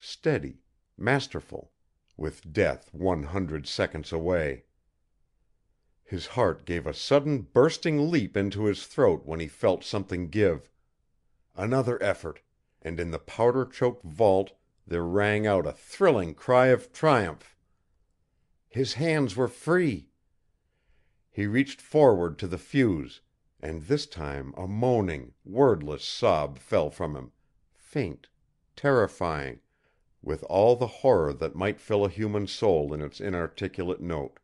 steady, masterful, with death 100 seconds away. His heart gave a sudden bursting leap into his throat when he felt something give. Another effort, and in the powder-choked vault there rang out a thrilling cry of triumph. His hands were free. He reached forward to the fuse, and this time a moaning, wordless sob fell from him, faint, terrifying, with all the horror that might fill a human soul in its inarticulate note.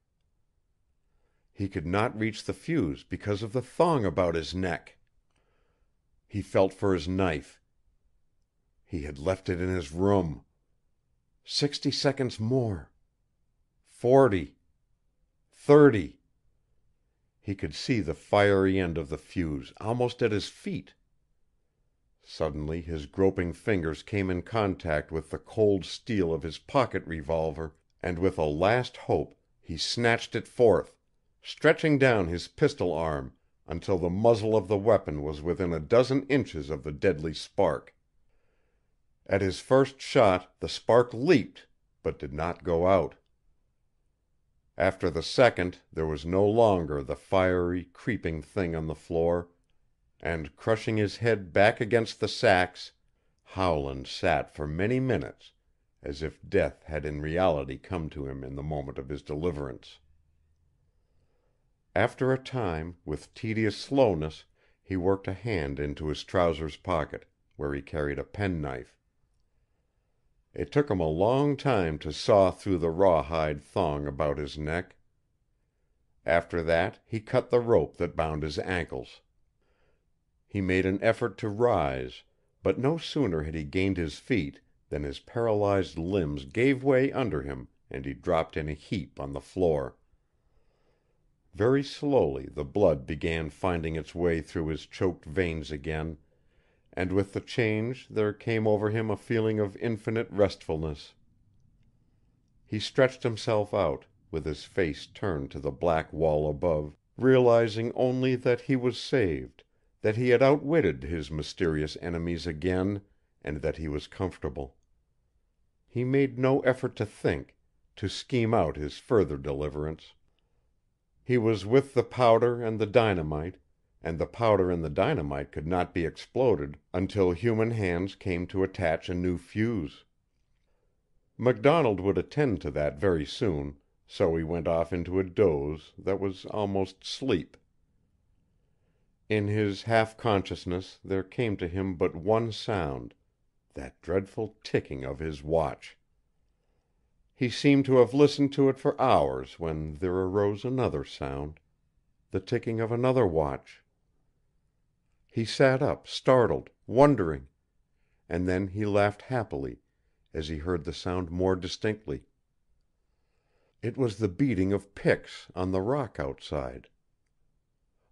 He could not reach the fuse because of the thong about his neck. He felt for his knife. He had left it in his room. 60 seconds more. 40. 30. He could see the fiery end of the fuse almost at his feet. Suddenly his groping fingers came in contact with the cold steel of his pocket revolver, and with a last hope he snatched it forth, stretching down his pistol arm until the muzzle of the weapon was within a dozen inches of the deadly spark. At his first shot the spark leaped, but did not go out. After the second there was no longer the fiery, creeping thing on the floor, and, crushing his head back against the sacks, Howland sat for many minutes as if death had in reality come to him in the moment of his deliverance. After a time, with tedious slowness, he worked a hand into his trousers pocket, where he carried a penknife. It took him a long time to saw through the rawhide thong about his neck. After that he cut the rope that bound his ankles. He made an effort to rise, but no sooner had he gained his feet than his paralyzed limbs gave way under him and he dropped in a heap on the floor. Very slowly the blood began finding its way through his choked veins again, and with the change there came over him a feeling of infinite restfulness. He stretched himself out, with his face turned to the black wall above, realizing only that he was saved, that he had outwitted his mysterious enemies again, and that he was comfortable. He made no effort to think, to scheme out his further deliverance. He was with the powder and the dynamite, and the powder and the dynamite could not be exploded until human hands came to attach a new fuse. MacDonald would attend to that very soon, so he went off into a doze that was almost sleep. In his half-consciousness there came to him but one sound, that dreadful ticking of his watch. He seemed to have listened to it for hours when there arose another sound, the ticking of another watch. He sat up, startled, wondering, and then he laughed happily as he heard the sound more distinctly. It was the beating of picks on the rock outside.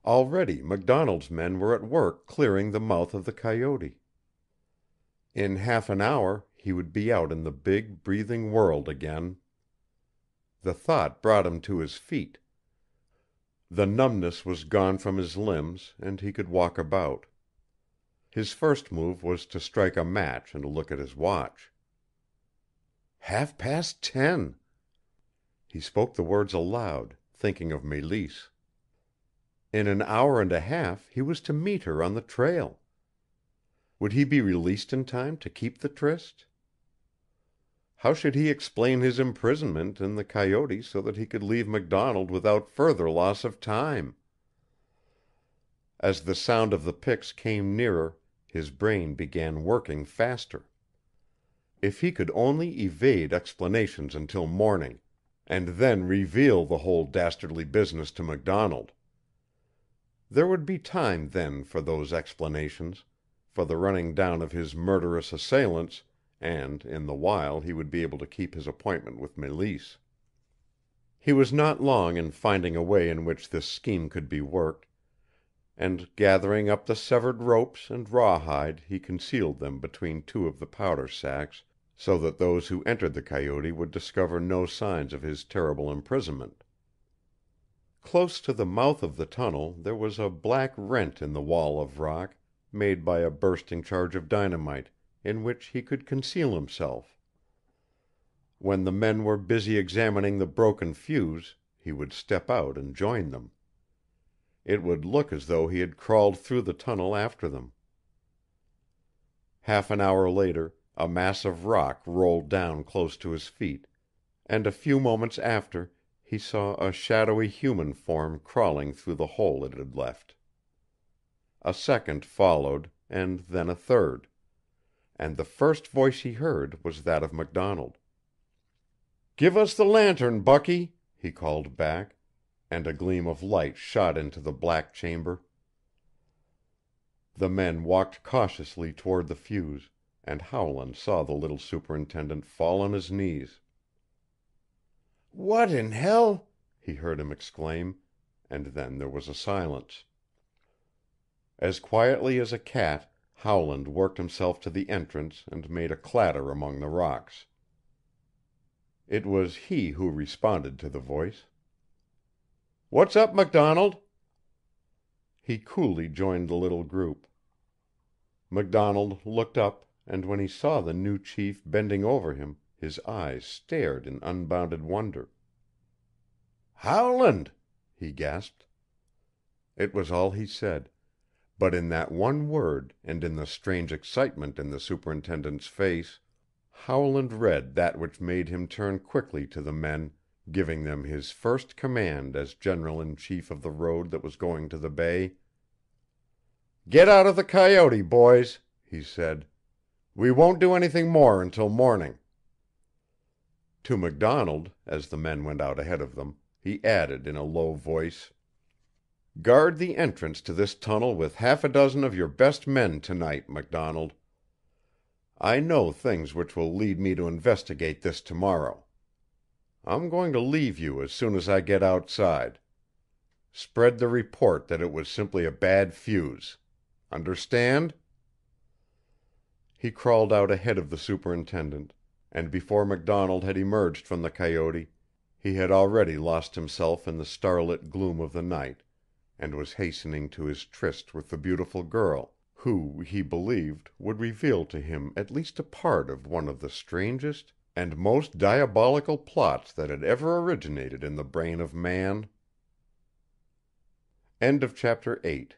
Already MacDonald's men were at work clearing the mouth of the coyote. In half an hour he would be out in the big, breathing world again. The thought brought him to his feet. The numbness was gone from his limbs, and he could walk about. His first move was to strike a match and look at his watch. 10:30. He spoke the words aloud, thinking of Mélisse. In an hour and a half he was to meet her on the trail. Would he be released in time to keep the tryst? How should he explain his imprisonment in the coyote so that he could leave MacDonald without further loss of time? As the sound of the picks came nearer, his brain began working faster. If he could only evade explanations until morning, and then reveal the whole dastardly business to MacDonald. There would be time then for those explanations, for the running down of his murderous assailants, and in the while he would be able to keep his appointment with Mélisse. He was not long in finding a way in which this scheme could be worked, and gathering up the severed ropes and rawhide he concealed them between two of the powder sacks, so that those who entered the coyote would discover no signs of his terrible imprisonment. Close to the mouth of the tunnel there was a black rent in the wall of rock, made by a bursting charge of dynamite, in which he could conceal himself. When the men were busy examining the broken fuse, he would step out and join them. It would look as though he had crawled through the tunnel after them. Half an hour later a mass of rock rolled down close to his feet, and a few moments after he saw a shadowy human form crawling through the hole it had left. A second followed, and then a third, and the first voice he heard was that of MacDonald. "Give us the lantern, Bucky," he called back, and a gleam of light shot into the black chamber. The men walked cautiously toward the fuse, and Howland saw the little superintendent fall on his knees. "What in hell?" he heard him exclaim, and then there was a silence. As quietly as a cat, Howland worked himself to the entrance and made a clatter among the rocks. It was he who responded to the voice. "What's up, MacDonald?" He coolly joined the little group. MacDonald looked up, and when he saw the new chief bending over him, his eyes stared in unbounded wonder. "Howland!" he gasped. It was all he said, but in that one word and in the strange excitement in the superintendent's face, Howland read that which made him turn quickly to the men, giving them his first command as general-in-chief of the road that was going to the bay. "Get out of the coyote, boys," he said. "We won't do anything more until morning." To MacDonald, as the men went out ahead of them, he added in a low voice: "Guard the entrance to this tunnel with half a dozen of your best men tonight, MacDonald. I know things which will lead me to investigate this tomorrow. I'm going to leave you as soon as I get outside. Spread the report that it was simply a bad fuse. Understand?" He crawled out ahead of the superintendent, and before MacDonald had emerged from the coyote, he had already lost himself in the starlit gloom of the night, and was hastening to his tryst with the beautiful girl, who, he believed, would reveal to him at least a part of one of the strangest and most diabolical plots that had ever originated in the brain of man. Chapter 9.